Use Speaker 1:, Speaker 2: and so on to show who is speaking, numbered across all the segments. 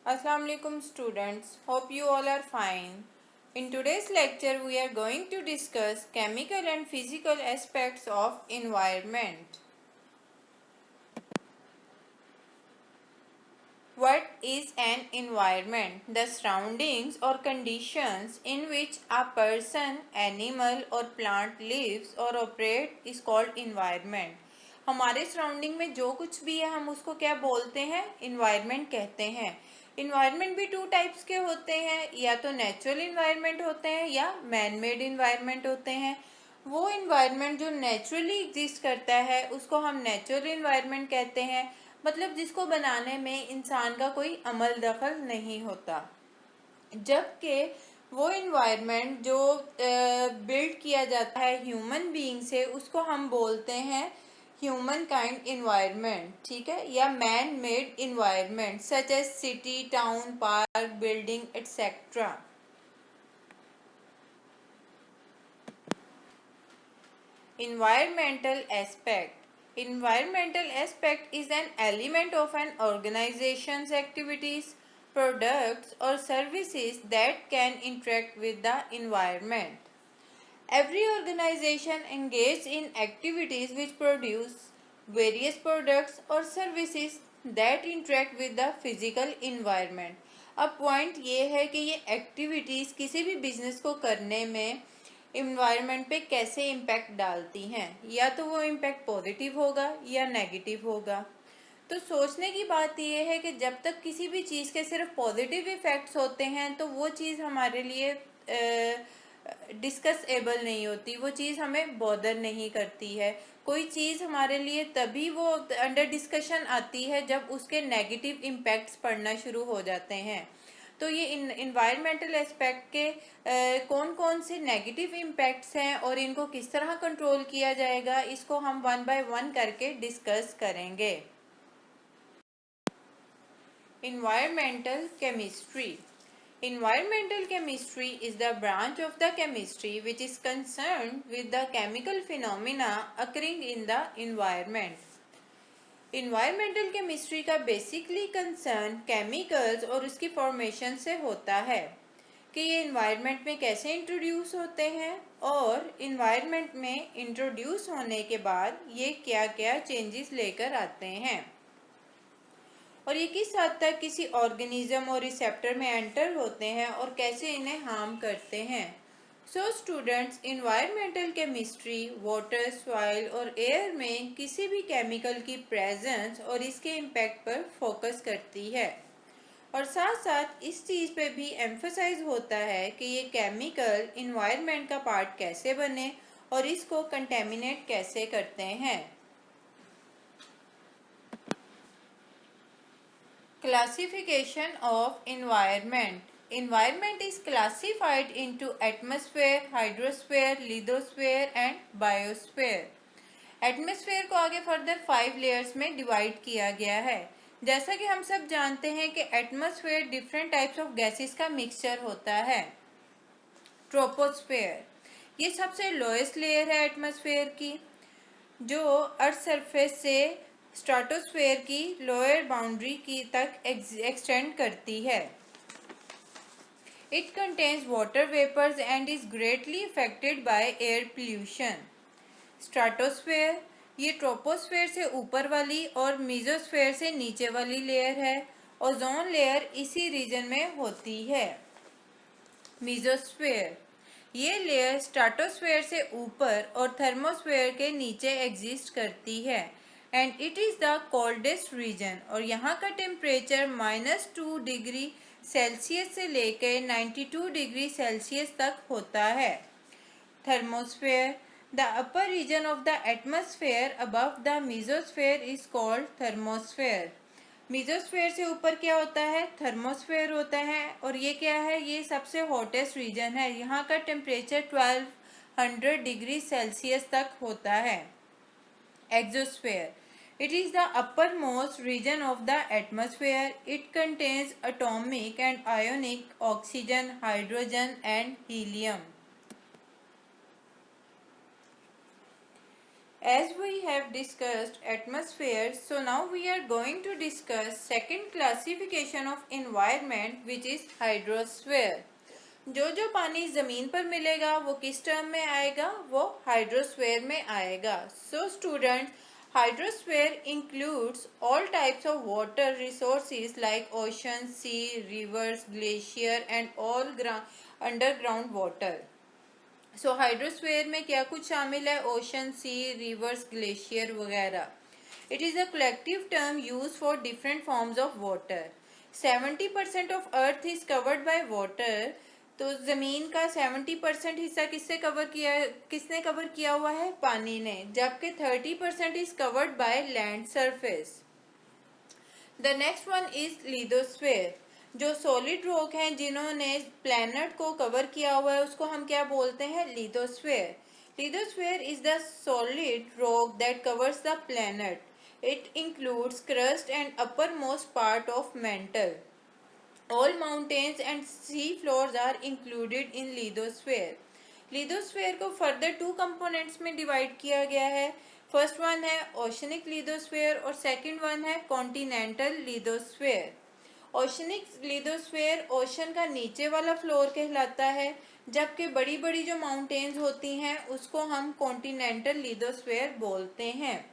Speaker 1: Assalamu alaikum students. Hope you all are fine. In today's lecture we are going to discuss chemical and physical aspects of environment. What is an environment? The surroundings or conditions in which a person, animal or plant lives or operate is called environment. हमारे surrounding में जो कुछ भी है हम उसको क्या बोलते हैं? इन्वायरमेंट कहते हैं। इन्वायरमेंट भी टू टाइप्स के होते हैं, या तो नेचुरल इन्वायरमेंट होते हैं या मैन मेड इन्वायरमेंट होते हैं। वो इन्वायरमेंट जो नेचुरली एग्जिस्ट करता है उसको हम नेचुरल इन्वायरमेंट कहते हैं, मतलब जिसको बनाने में इंसान का कोई अमल दखल नहीं होता। जबकि वो इन्वायरमेंट जो बिल्ड किया जाता है ह्यूमन बीइंग से उसको हम बोलते हैं ह्यूमन काइंड इन्वायरमेंट, ठीक है, या man made environment such as city, town, park, building etcetera. Environmental aspect. Environmental aspect is an element of an organization's activities, products or services that can interact with the environment. Every organization engages in activities which produce various products or services that interact with the physical environment. अब point ये है कि ये activities किसी भी business को करने में इन्वायरमेंट पे कैसे इम्पैक्ट डालती हैं, या तो वो इम्पैक्ट पॉजिटिव होगा या नेगेटिव होगा। तो सोचने की बात यह है कि जब तक किसी भी चीज़ के सिर्फ पॉजिटिव इफ़ेक्ट्स होते हैं तो वो चीज़ हमारे लिए डिस्कसेबल नहीं होती, वो चीज़ हमें बॉदर नहीं करती है। कोई चीज़ हमारे लिए तभी वो अंडर डिस्कशन आती है जब उसके नेगेटिव इम्पैक्ट्स पड़ना शुरू हो जाते हैं। तो ये इन्वायरमेंटल एस्पेक्ट के कौन कौन से नेगेटिव इम्पैक्ट्स हैं और इनको किस तरह कंट्रोल किया जाएगा, इसको हम वन बाय वन करके डिस्कस करेंगे। Environmental chemistry. Environmental chemistry is the branch of the chemistry which is concerned with the chemical phenomena occurring in the environment. Environmental chemistry का basically concern chemicals और उसकी formation से होता है कि ये environment में कैसे introduce होते हैं और environment में introduce होने के बाद ये क्या क्या changes लेकर आते हैं और ये किस हद तक किसी ऑर्गेनिज्म और रिसेप्टर में एंटर होते हैं और कैसे इन्हें हार्म करते हैं। So students, environmental chemistry water, soil और एयर में किसी भी केमिकल की प्रेजेंस और इसके इम्पैक्ट पर फोकस करती है और साथ साथ इस चीज़ पे भी एम्फसाइज होता है कि ये केमिकल इन्वायरमेंट का पार्ट कैसे बने और इसको कंटेमिनेट कैसे करते हैं। Classification of environment. Environment is classified into atmosphere, hydrosphere, lithosphere and biosphere. Atmosphere को आगे फर्दर 5 लेयर्स में डिवाइड किया गया है। जैसा कि हम सब जानते हैं कि atmosphere different types of gases का मिक्सचर होता है। ट्रोपोस्फेयर, ये सबसे लोएस्ट लेयर है एटमॉस्फेयर की, जो अर्थ सरफेस से स्ट्रेटोस्फेयर की लोअर बाउंड्री की तक एक्सटेंड करती है। It contains water vapours and is greatly affected by air pollution. Stratosphere, ये ट्रोपोस्फेयर से ऊपर वाली और मीजोस्फेयर से नीचे वाली लेयर है। ओजोन लेयर इसी रीजन में होती है। मीजोस्फेयर, ये लेयर स्ट्रेटोस्फेयर से ऊपर और थर्मोस्फेयर के नीचे एग्जिस्ट करती है and it is the coldest region और यहाँ का टेम्परेचर -2 डिग्री सेल्सियस से लेकर 92 डिग्री सेल्सियस तक होता है। Thermosphere, the upper region of the atmosphere above the mesosphere is called thermosphere. Mesosphere से ऊपर क्या होता है? थर्मोस्फेयर होता है और ये क्या है? ये सबसे हॉटेस्ट रीजन है, यहाँ का टेम्परेचर 1200 डिग्री सेल्सियस तक होता है। Exosphere, it is the uppermost region of the atmosphere. It contains atomic and ionic oxygen, hydrogen and helium. As we have discussed atmosphere, so now we are going to discuss second classification of environment which is hydrosphere. जो जो पानी ज़मीन पर मिलेगा वो किस term में आएगा, वो हाइड्रोस्फेयर में आएगा. So students, hydrosphere includes all types of water resources like ocean, sea, rivers, glacier and all underground water. So hydrosphere में क्या कुछ शामिल है, ओशन, सी, रिवर्स, ग्लेशियर वगैरह. It is a collective term use for different forms of water. 70% of earth is covered by water. तो ज़मीन का 70% हिस्सा किसने कवर किया हुआ है, पानी ने, जबकि 30% is covered by land surface. The next one is lithosphere. जो सॉलिड रॉक हैं जिन्होंने प्लैनेट को कवर किया हुआ है उसको हम क्या बोलते हैं, lithosphere. Lithosphere is the solid rock that covers the planet. It includes crust and upper most part of mantle. All mountains and sea floors are included in lithosphere. Lithosphere को फर्दर 2 कंपोनेंट्स में divide किया गया है. First one है oceanic lithosphere और second one है continental lithosphere. Oceanic lithosphere ocean का नीचे वाला फ्लोर कहलाता है, जबकि बड़ी बड़ी जो माउंटेन्स होती हैं उसको हम कॉन्टिनेंटल लिथोस्फेयर बोलते हैं.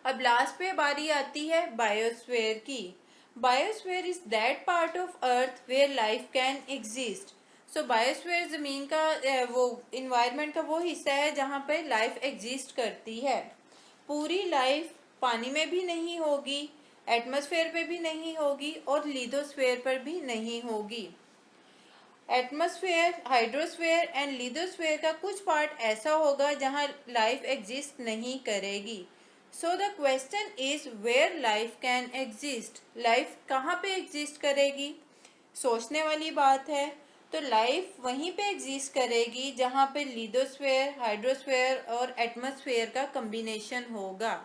Speaker 1: अब लास्ट पे बारी आती है बायोस्फेयर की. Biosphere is that part of earth where life can exist. So biosphere जमीन का वो इन्वायरमेंट का वो हिस्सा है जहाँ पे लाइफ एग्जिस्ट करती है. पूरी लाइफ पानी में भी नहीं होगी, एटमॉस्फेयर पे भी नहीं होगी और लिथोस्फेयर पर भी नहीं होगी. एटमॉस्फेयर, हाइड्रोस्फेयर एंड लिथोस्फेयर का कुछ पार्ट ऐसा होगा जहां लाइफ एग्जिस्ट नहीं करेगी. So the question is where life can exist. Life कहाँ पे एग्जिस्ट करेगी, सोचने वाली बात है. तो लाइफ वहीं पे एग्जिस्ट करेगी जहाँ पे लिथोस्फेयर, हाइड्रोस्फेयर और एटमॉस्फेयर का कम्बिनेशन होगा.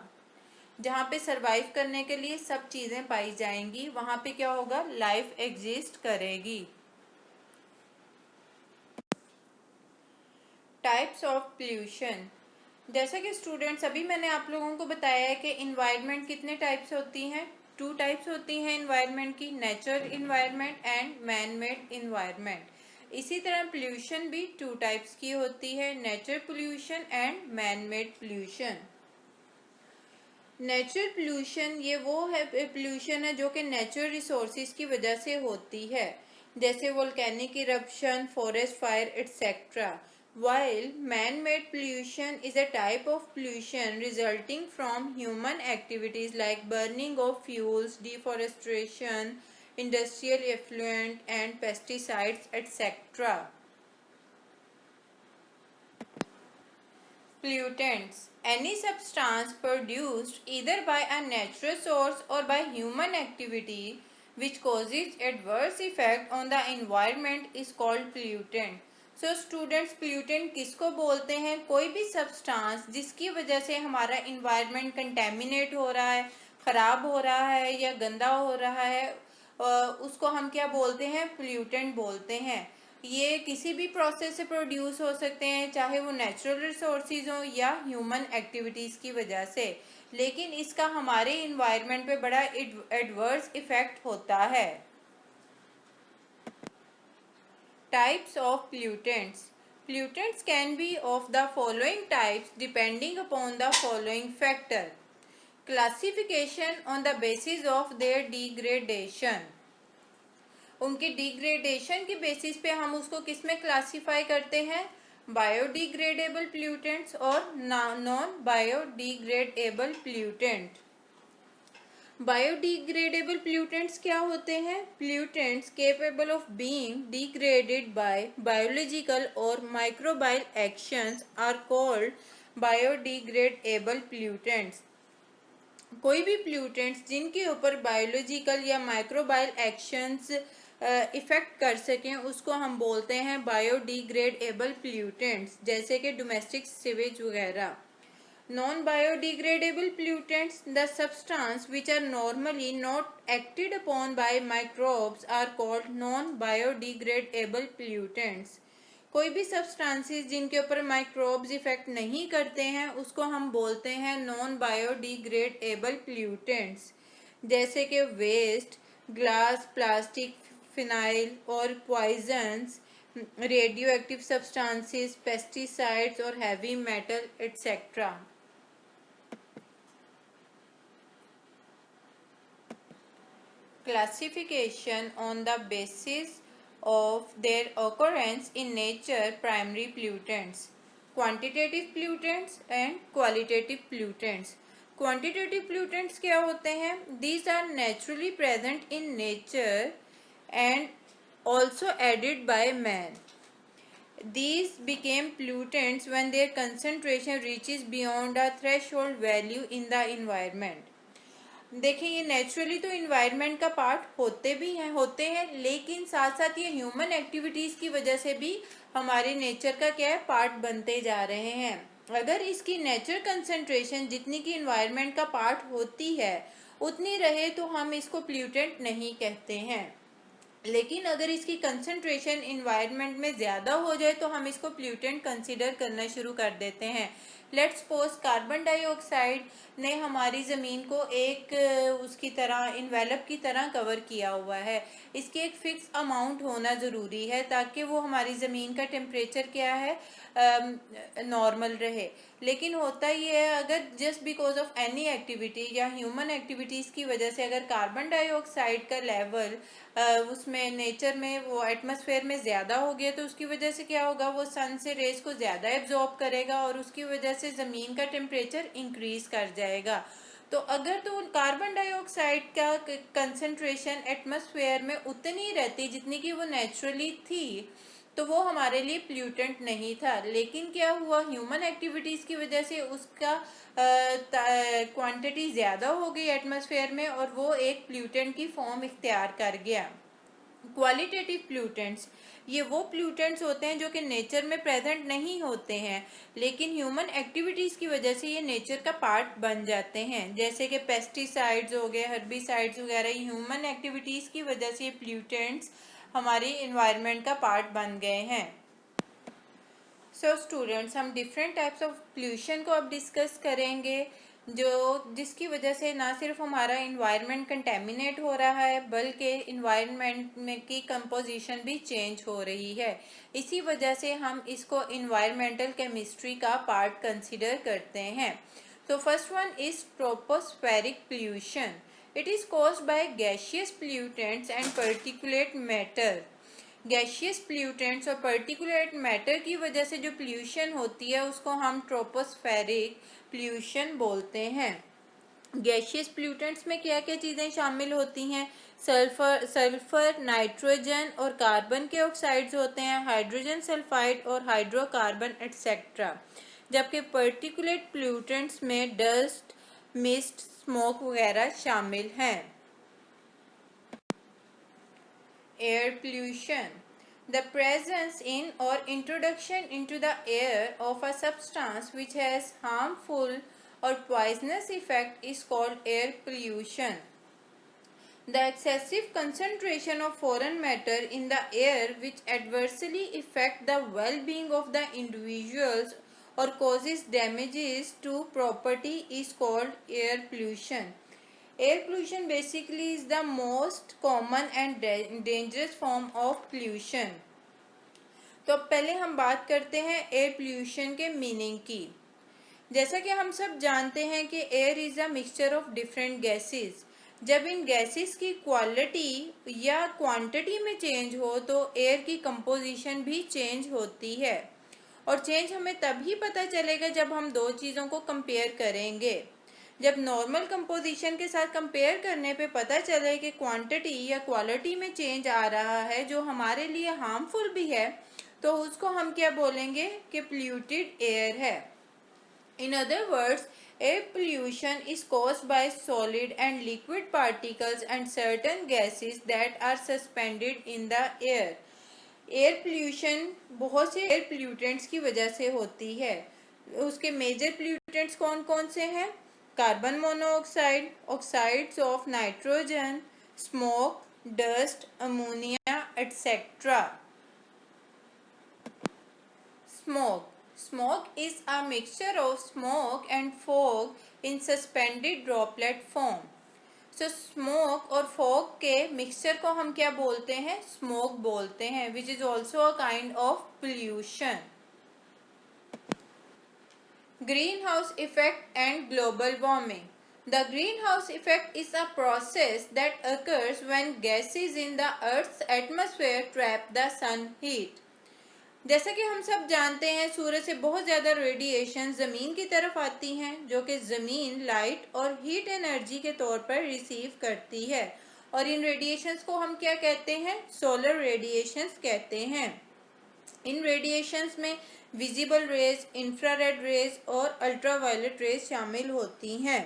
Speaker 1: जहाँ पे सरवाइव करने के लिए सब चीज़ें पाई जाएंगी वहाँ पे क्या होगा, लाइफ एग्जिस्ट करेगी. Types of pollution. जैसा कि स्टूडेंट्स अभी मैंने आप लोगों को बताया है कि इन्वायरमेंट कितने टाइप्स होती हैं, 2 टाइप्स होती हैं इन्वायरमेंट की, natural environment and man made environment. इसी तरह पोल्यूशन भी 2 टाइप्स की होती है, natural pollution and man made pollution. Natural pollution ये वो है पोल्यूशन है जो कि नेचुरल रिसोर्सेज की वजह से होती है, जैसे volcanic eruption, forest fire etcetera. While man made pollution is a type of pollution resulting from human activities like burning of fuels, deforestation, industrial effluent and pesticides etcetera. Pollutants. Any substance produced either by a natural source or by human activity which causes adverse effect on the environment is called pollutant. So students, pollutant किसको बोलते हैं, कोई भी substance जिसकी वजह से हमारा environment contaminate हो रहा है, ख़राब हो रहा है या गंदा हो रहा है, उसको हम क्या बोलते हैं, pollutant बोलते हैं. ये किसी भी प्रोसेस से प्रोड्यूस हो सकते हैं, चाहे वो नेचुरल रिसोर्सेज हो या ह्यूमन एक्टिविटीज़ की वजह से, लेकिन इसका हमारे इन्वायरमेंट पे बड़ा एडवर्स इफेक्ट होता है. Types of pollutants. Pollutants can be of the following types depending upon the following factor. Classification on the basis of their degradation. उनके डिग्रेडेशन के बेसिस पे हम उसको किस में क्लासीफाई करते हैं, बायोडिग्रेडेबल पोल्यूटेंट्स और non biodegradable pollutant. Biodegradable pollutants क्या होते हैं, pollutants capable of being degraded by biological और microbial actions are called biodegradable pollutants. कोई भी पोल्यूटेंट्स जिनके ऊपर बायोलॉजिकल या माइक्रोबायल एक्शंस इफेक्ट कर सकें उसको हम बोलते हैं बायोडिग्रेडेबल पोल्यूटेंट्स, जैसे कि डोमेस्टिक सीवेज वगैरह. Non biodegradable pollutants, the substance which are normally not acted upon by microbes are called non biodegradable pollutants. कोई भी सब्सटेंसेस जिनके ऊपर माइक्रोब्स इफेक्ट नहीं करते हैं उसको हम बोलते हैं नॉन बायोडिग्रेडेबल प्ल्यूटेंट्स, जैसे कि वेस्ट, ग्लास, प्लास्टिक, फिनाइल और poisons, radio active substances, pesticides और heavy metal etcetera. Classification on the basis of their occurrence in nature: primary pollutants, quantitative pollutants and qualitative pollutants. Quantitative pollutants क्या होते हैं? These are naturally present in nature and also added by man. These became pollutants when their concentration reaches beyond a threshold value in the environment. देखिए, ये naturally तो environment का part होते हैं, लेकिन साथ साथ ये ह्यूमन एक्टिविटीज की वजह से भी हमारे नेचर का क्या है, पार्ट बनते जा रहे हैं। अगर इसकी नेचर कंसंट्रेशन जितनी की इन्वायरमेंट का पार्ट होती है उतनी रहे तो हम इसको प्ल्यूटेंट नहीं कहते हैं, लेकिन अगर इसकी कंसंट्रेशन इन्वायरमेंट में ज़्यादा हो जाए तो हम इसको प्ल्यूटेंट कंसीडर करना शुरू कर देते हैं। लेट्स सपोज कार्बन डाइऑक्साइड ने हमारी ज़मीन को एक उसकी तरह इन्वेलप की तरह कवर किया हुआ है। इसकी एक फिक्स अमाउंट होना ज़रूरी है ताकि वो हमारी ज़मीन का टेम्परेचर क्या है, नॉर्मल रहे। लेकिन होता ये है, अगर just because of any activity या ह्यूमन एक्टिविटीज़ की वजह से अगर कार्बन डाइऑक्साइड का लेवल उसमें नेचर में वो एटमॉस्फेयर में ज़्यादा हो गया तो उसकी वजह से क्या होगा, वो सन से रेज को ज़्यादा एब्जॉर्ब करेगा और उसकी वजह से ज़मीन का टेम्परेचर इंक्रीज कर जाएगा। तो अगर तो कार्बन डाइऑक्साइड का कंसंट्रेशन एटमॉस्फेयर में उतनी रहती जितनी कि वो नेचुरली थी तो वो हमारे लिए प्ल्यूटेंट नहीं था। लेकिन क्या हुआ, ह्यूमन एक्टिविटीज़ की वजह से उसका क्वांटिटी ज़्यादा हो गई एटमॉस्फेयर में और वो एक प्ल्यूटेंट की फॉर्म इख्तियार कर गया। क्वालिटेटिव प्ल्यूटेंट्स, ये वो प्ल्यूटेंट्स होते हैं जो कि नेचर में प्रेजेंट नहीं होते हैं लेकिन ह्यूमन एक्टिविटीज़ की वजह से ये नेचर का पार्ट बन जाते हैं, जैसे कि पेस्टिसाइड्स हो गए, हर्बिसाइड्स वगैरह। ह्यूमन एक्टिविटीज़ की वजह से ये प्ल्यूटेंट्स हमारी इन्वायरमेंट का पार्ट बन गए हैं। सो स्टूडेंट्स, हम डिफरेंट टाइप्स ऑफ पोल्यूशन को अब डिस्कस करेंगे जिसकी वजह से ना सिर्फ हमारा इन्वायरमेंट कंटेमिनेट हो रहा है बल्कि इन्वायरमेंट में की कंपोजिशन भी चेंज हो रही है। इसी वजह से हम इसको इन्वायरमेंटल केमिस्ट्री का पार्ट कंसिडर करते हैं। तो first one is tropospheric pollution. It is caused by gaseous pollutants and particulate matter. Gaseous pollutants और पर्टिकुलेट मैटर की वजह से जो पोल्यूशन होती है उसको हम ट्रोपोस्फेरिक पोल्यूशन बोलते हैं। गैशियस पोल्यूटेंट्स में क्या क्या चीज़ें शामिल होती हैं? सल्फर, नाइट्रोजन और कार्बन के ऑक्साइड्स होते हैं, हाइड्रोजन सल्फाइड और हाइड्रोकार्बन एटसेट्रा। जबकि पर्टिकुलेट पोल्यूटेंट्स में डस्ट, मिस्ट, स्मोक वगैरह शामिल हैं। Air pollution, the presence in or introduction into the air of a substance which has harmful or poisonous effect is called air pollution. The excessive concentration of foreign matter in the air which adversely affect the well-being of the individuals or causes damages to property is called air pollution. Air pollution basically is the most common and dangerous form of pollution. तो पहले हम बात करते हैं air pollution के meaning की। जैसा कि हम सब जानते हैं कि air is a mixture of different gases. जब इन गैसेस की क्वालिटी या क्वांटिटी में चेंज हो तो एयर की कंपोजिशन भी चेंज होती है, और चेंज हमें तभी पता चलेगा जब हम दो चीज़ों को कंपेयर करेंगे। जब नॉर्मल कंपोजिशन के साथ कंपेयर करने पे पता चले कि क्वांटिटी या क्वालिटी में चेंज आ रहा है जो हमारे लिए हार्मफुल भी है तो उसको हम क्या बोलेंगे कि पोल्यूटेड एयर है। In other words, air pollution is caused by solid and liquid particles and certain gases that are suspended in the air. Air pollution बहुत से एयर पोल्यूटेंट्स की वजह से होती है। उसके मेजर पोल्यूटेंट्स कौन कौन से हैं? Carbon monoxide, oxides of nitrogen, smoke, dust, ammonia etcetera. Smoke. Smoke is a mixture of smoke and fog in suspended droplet form. So smoke और fog के mixture को हम क्या बोलते हैं? Smoke बोलते हैं, which is also a kind of pollution. Greenhouse effect and global warming. The greenhouse effect is a process that occurs when gases in the Earth's atmosphere trap the sun heat. जैसा कि हम सब जानते हैं, सूरज से बहुत ज़्यादा रेडिएशन ज़मीन की तरफ आती हैं, जो कि ज़मीन लाइट और हीट एनर्जी के तौर पर रिसीव करती है, और इन रेडिएशंस को हम क्या कहते हैं? सोलर रेडिएशंस कहते हैं। इन रेडिएशंस में विजिबल रेज, इंफ्रारेड रेज और अल्ट्रावायलेट रेज शामिल होती हैं।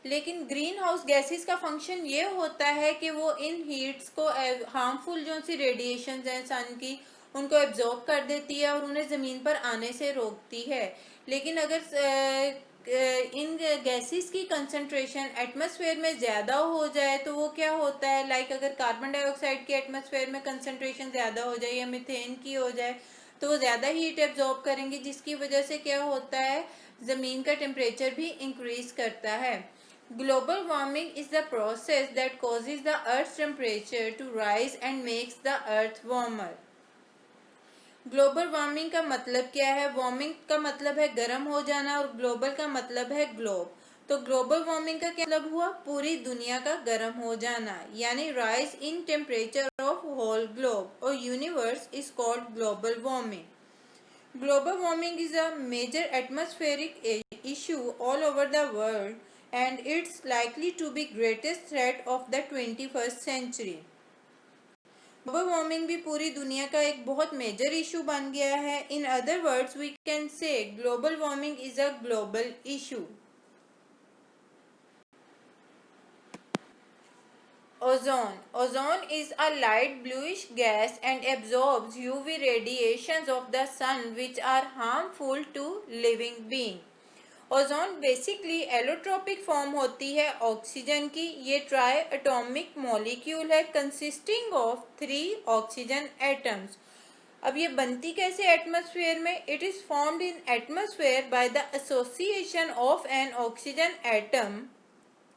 Speaker 1: लेकिन ग्रीन हाउस गैसेस का फंक्शन ये होता है कि वो इन हीट्स को, हार्मफुल जो सी रेडिएशंस हैं सन की, उनको एब्जॉर्ब कर देती है और उन्हें ज़मीन पर आने से रोकती है। लेकिन अगर इन गैसेस की कंसंट्रेशन एटमॉस्फेयर में ज़्यादा हो जाए तो वो क्या होता है, लाइक अगर कार्बन डाइऑक्साइड की एटमॉस्फेयर में कंसंट्रेशन ज़्यादा हो जाए या मीथेन की हो जाए तो वो ज़्यादा हीट एब्जॉर्ब करेंगे, जिसकी वजह से क्या होता है, ज़मीन का टेम्परेचर भी इंक्रीज करता है। Global warming is the process that causes the Earth's temperature to rise and makes the Earth warmer. Global warming का मतलब क्या है? वार्मिंग का मतलब है गर्म हो जाना और ग्लोबल का मतलब है ग्लोब। तो ग्लोबल वार्मिंग का क्या मतलब हुआ? पूरी दुनिया का गर्म हो जाना, यानी rise in temperature of whole globe और universe is called global warming. Global warming is a major atmospheric issue all over the world and it's likely to be greatest threat of the 21st century. Global warming भी पूरी दुनिया का एक बहुत major issue बन गया है। In other words we can say global warming is a global issue. Ozone. Ozone is a light bluish gas and absorbs UV radiations of the sun which are harmful to living beings. Ozone basically allotropic form होती है oxygen की। ये try atomic molecule है consisting of 3 oxygen atoms. अब ये बनती कैसे atmosphere में? It is formed in atmosphere by the association of N oxygen atom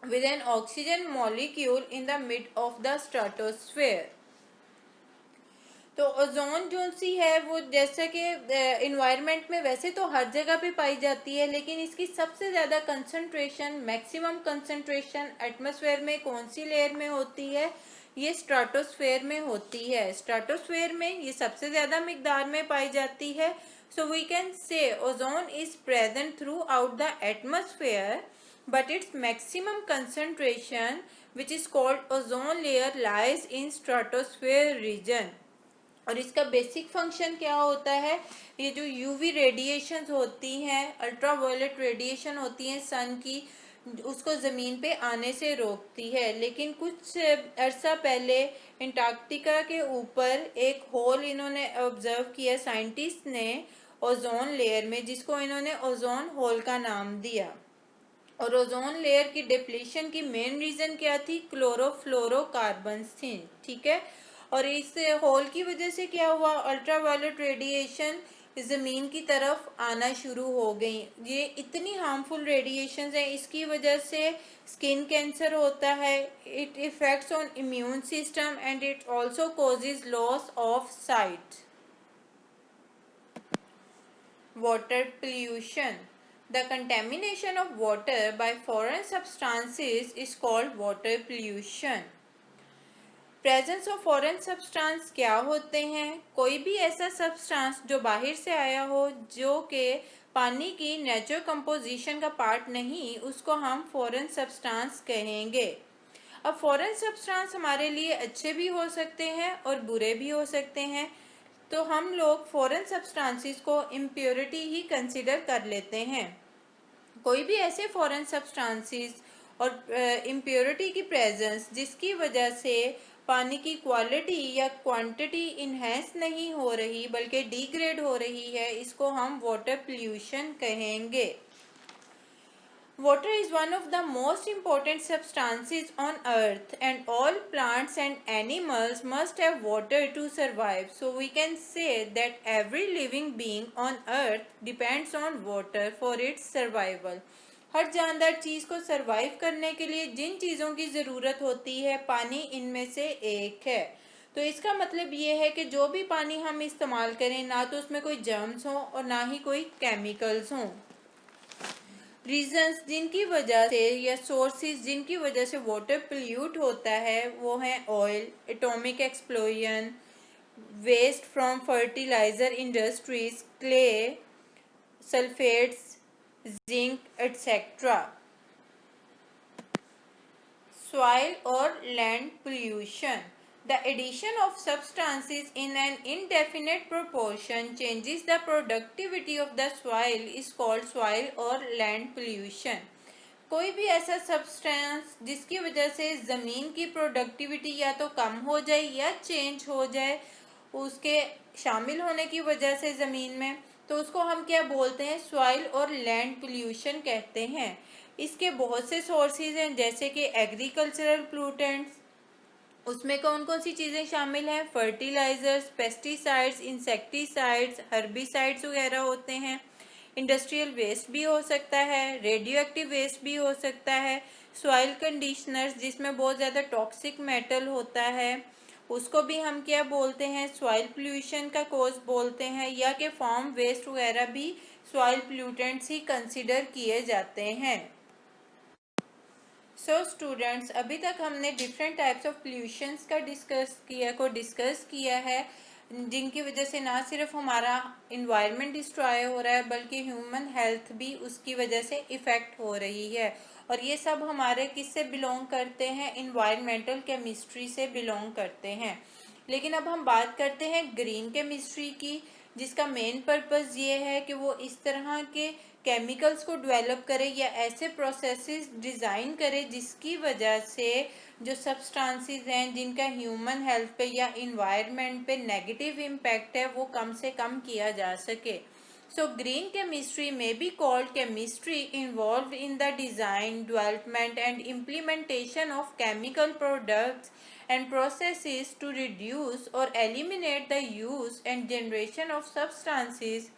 Speaker 1: with N oxygen molecule in the mid of the stratosphere. तो ozone जो सी है वो जैसे कि इन्वायरमेंट में वैसे तो हर जगह पे पाई जाती है, लेकिन इसकी सबसे ज़्यादा कंसंट्रेशन, मैक्सिमम कंसंट्रेशन एटमॉस्फेयर में कौन सी लेयर में होती है? ये स्ट्रेटोस्फेयर में होती है। स्ट्रेटोस्फेयर में ये सबसे ज़्यादा मिकदार में पाई जाती है। So we can say ozone is present throughout the atmosphere but its maximum concentration which is called ozone layer lies in stratosphere region. और इसका बेसिक फंक्शन क्या होता है? ये जो यूवी रेडिएशंस होती हैं, अल्ट्रावायलेट रेडिएशन होती हैं सन की, उसको ज़मीन पे आने से रोकती है। लेकिन कुछ अरसा पहले अंटार्कटिका के ऊपर एक होल इन्होंने ऑब्जर्व किया साइंटिस्ट ने ओजोन लेयर में, जिसको इन्होंने ओजोन होल का नाम दिया। और ओजोन लेयर की डिप्लीशन की मेन रीज़न क्या थी? क्लोरोफ्लोरोकार्बन्स थी। ठीक है, और इस होल की वजह से क्या हुआ? अल्ट्रावायलेट रेडिएशन ज़मीन की तरफ आना शुरू हो गई। ये इतनी हार्मफुल रेडिएशन है, इसकी वजह से स्किन कैंसर होता है, it effects on immune system and it also causes loss of site. Water pollution. The contamination of water by foreign substances is called water pollution. Presence of foreign substance क्या होते हैं? कोई भी ऐसा substance जो बाहर से आया हो, जो कि पानी की नेचुरल कंपोजिशन का पार्ट नहीं, उसको हम फॉरेन सब्सटेंस कहेंगे। अब फॉरेन सब्सटेंस हमारे लिए अच्छे भी हो सकते हैं और बुरे भी हो सकते हैं। तो हम लोग फॉरेन सब्सटेंसेस को इम्प्योरिटी ही कंसिडर कर लेते हैं। कोई भी ऐसे फॉरेन सब्सटेंसेस और इम्प्योरिटी की प्रेजेंस जिसकी वजह से पानी की क्वालिटी या क्वांटिटी इन्हेंस नहीं हो रही बल्कि डिग्रेड हो रही है, इसको हम वाटर पोल्यूशन कहेंगे। Water is one of the most important substances on earth, and all plants and animals must have water to survive. So we can say that every living being on earth depends on water for its survival. हर जानदार चीज को survive करने के लिए जिन चीजों की जरूरत होती है, पानी इनमें से एक है। तो इसका मतलब ये है कि जो भी पानी हम इस्तेमाल करें, ना तो उसमें कोई जर्म्स हो और ना ही कोई केमिकल्स हों। रीजंस जिनकी वजह से या सोर्सेज जिनकी वजह से वाटर पोल्यूट होता है वो हैं oil, atomic explosion, waste from fertiliser industries, clay, sulphates, zinc etcetera. Soil or land pollution. The addition of substances in an indefinite proportion changes the productivity of the soil is called soil or land pollution. कोई भी ऐसा substance जिसकी वजह से ज़मीन की productivity या तो कम हो जाए या चेंज हो जाए उसके शामिल होने की वजह से ज़मीन में, तो उसको हम क्या बोलते हैं? सॉइल और लैंड पोल्यूशन कहते हैं। इसके बहुत से सोर्सेज हैं, जैसे कि एग्रीकल्चरल पोल्यूटेंट्स, उसमें कौन कौन सी चीज़ें शामिल हैं? फर्टिलाइजर्स, पेस्टिसाइड्स, इंसेक्टिसाइड्स, हर्बिसाइड्स वगैरह होते हैं। इंडस्ट्रियल वेस्ट भी हो सकता है, रेडियो एक्टिव वेस्ट भी हो सकता है, सॉइल कंडीशनर्स जिसमें बहुत ज़्यादा टॉक्सिक मेटल होता है, उसको भी हम क्या बोलते हैं? सॉइल पोल्यूशन का कॉज बोलते हैं, या कि फार्म वेस्ट वगैरह भी सॉइल पोल्यूटेंट्स ही कंसिडर किए जाते हैं। सो स्टूडेंट्स, अभी तक हमने डिफरेंट टाइप्स ऑफ पोल्यूशंस का डिस्कस किया है, जिनकी वजह से ना सिर्फ हमारा इन्वायरमेंट डिस्ट्रॉय हो रहा है बल्कि ह्यूमन हेल्थ भी उसकी वजह से इफ़ेक्ट हो रही है। और ये सब हमारे किससे बिलोंग करते हैं? इन्वायरमेंटल केमिस्ट्री से बिलोंग करते हैं। लेकिन अब हम बात करते हैं ग्रीन केमिस्ट्री की, जिसका मेन पर्पस ये है कि वो इस तरह के केमिकल्स को डेवलप करे या ऐसे प्रोसेसेस डिज़ाइन करे जिसकी वजह से जो सब्सटेंसेस हैं जिनका ह्यूमन हेल्थ पे या इन्वायरमेंट पे नेगेटिव इम्पैक्ट है वो कम से कम किया जा सके। So green chemistry may be called chemistry involved in the design, development and implementation of chemical products and processes to reduce or eliminate the use and generation of substances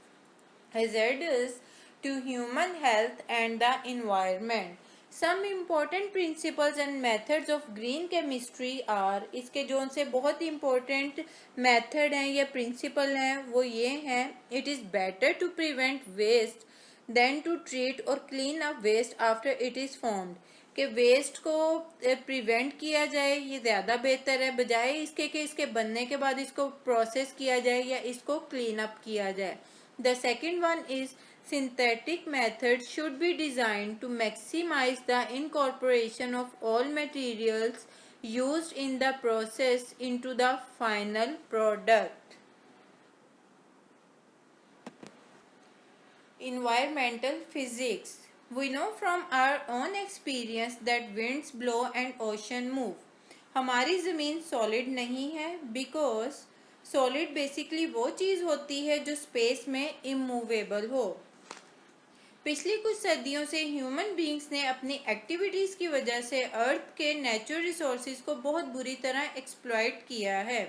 Speaker 1: hazardous to human health and the environment. Some important principles and methods of green chemistry are, इसके जो उनसे बहुत important method हैं या principle हैं वो ये हैं: it is better to prevent waste than to treat or clean up waste after it is formed. कि वेस्ट को प्रिवेंट किया जाए ये ज़्यादा बेहतर है बजाय इसके कि इसके बनने के बाद इसको प्रोसेस किया जाए या इसको क्लीन अप किया जाए। The second one is synthetic methods should be designed to maximize the incorporation of all materials used in the process into the final product. Environmental physics. We know from our own experience that winds blow and ocean move. हमारी ज़मीन solid नहीं है because solid basically वो चीज़ होती है जो space में immovable हो। पिछली कुछ सदियों से ह्यूमन बींग्स ने अपनी एक्टिविटीज़ की वजह से अर्थ के नेचुरल रिसोर्सेज को बहुत बुरी तरह एक्सप्लॉइट किया है।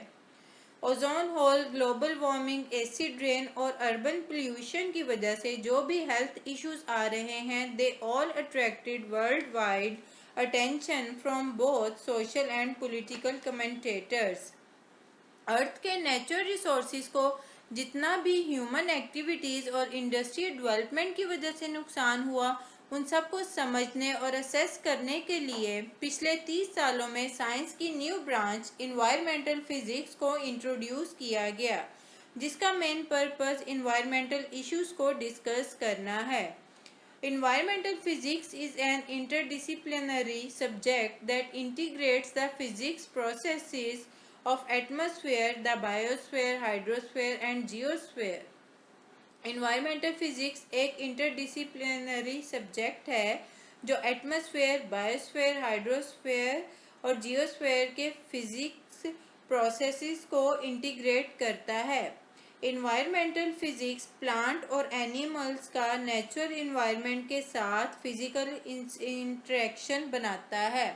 Speaker 1: Ozone hole, global warming, acid rain और अर्बन पोल्यूशन की वजह से जो भी हेल्थ इश्यूज आ रहे हैं they all attracted world wide attention from both social and political commentators. Earth के नेचुरल रिसोर्सेज को जितना भी ह्यूमन एक्टिविटीज़ और इंडस्ट्रियल डेवलपमेंट की वजह से नुकसान हुआ उन सब को समझने और असेस करने के लिए पिछले 30 सालों में साइंस की न्यू ब्रांच इन्वायरमेंटल फिजिक्स को इंट्रोड्यूस किया गया, जिसका मेन पर्पस इन्वायरमेंटल इश्यूज को डिस्कस करना है। Environmental physics is an interdisciplinary subject that integrates the physics processes of atmosphere, the biosphere, hydrosphere and geosphere. Environmental physics एक interdisciplinary subject है जो एटमॉस्फेयर, बायोस्फीयर, हाइड्रोस्फीयर और जियोस्फीयर के physics processes को integrate करता है। इन्वायरमेंटल फिजिक्स प्लांट और animals का नेचुरल इन्वायरमेंट के साथ फिजिकल इंटरेक्शन बनाता है.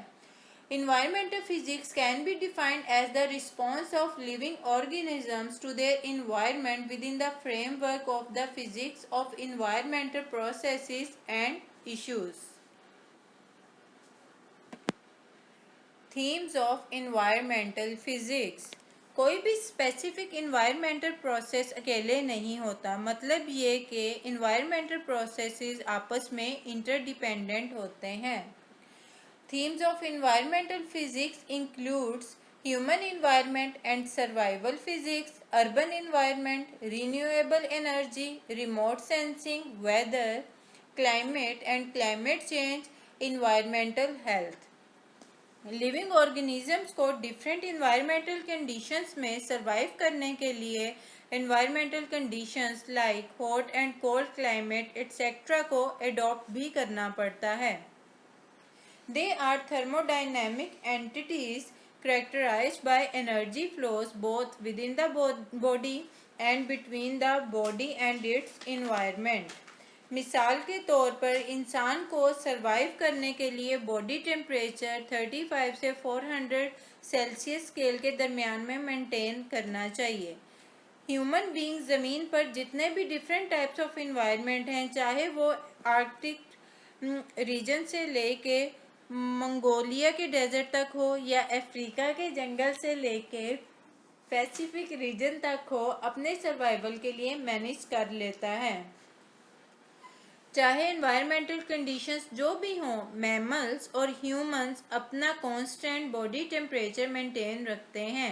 Speaker 1: Environmental physics can be defined as the response of living organisms to their environment within the framework of the physics of environmental processes and issues. Themes of environmental physics. कोई भी specific environmental process अकेले नहीं होता. मतलब ये कि environmental processes आपस में इंटरडिपेंडेंट होते हैं. Themes of environmental physics includes human environment and survival physics, urban environment, renewable energy, remote sensing, weather, climate and climate change, environmental health. Living organisms को डिफरेंट इन्वायरमेंटल कंडीशंस में survive करने के लिए environmental conditions like hot and cold climate etcetera को adopt भी करना पड़ता है. They are thermodynamic entities characterized by energy flows both within the body and between the body and its environment. मिसाल के तौर पर इंसान को सरवाइव करने के लिए बॉडी टेम्परेचर 35 से 400 सेल्सियस स्केल के दरमियान में मेंटेन करना चाहिए. ह्यूमन बींग्स ज़मीन पर जितने भी डिफरेंट टाइप्स ऑफ इन्वायरमेंट हैं, चाहे वो आर्कटिक रीजन से लेके मंगोलिया के डेजर्ट तक हो या अफ्रीका के जंगल से लेके पैसिफिक रीजन तक हो, अपने सर्वाइवल के लिए मैनेज कर लेता है. चाहे एनवायरमेंटल कंडीशंस जो भी हों, मैमल्स और ह्यूमंस अपना कांस्टेंट बॉडी टेम्परेचर मेंटेन रखते हैं.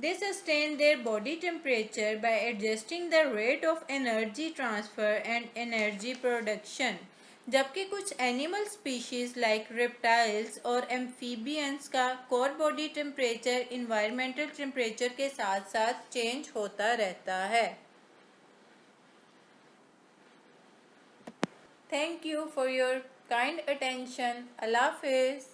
Speaker 1: They sustain their body temperature by adjusting the rate of energy transfer and energy production. जबकि कुछ एनिमल स्पीशीज लाइक रेप्टाइल्स और एम्फीबियंस का core body temperature environmental temperature के साथ साथ चेंज होता रहता है. Thank you for your kind attention. Allah Hafiz.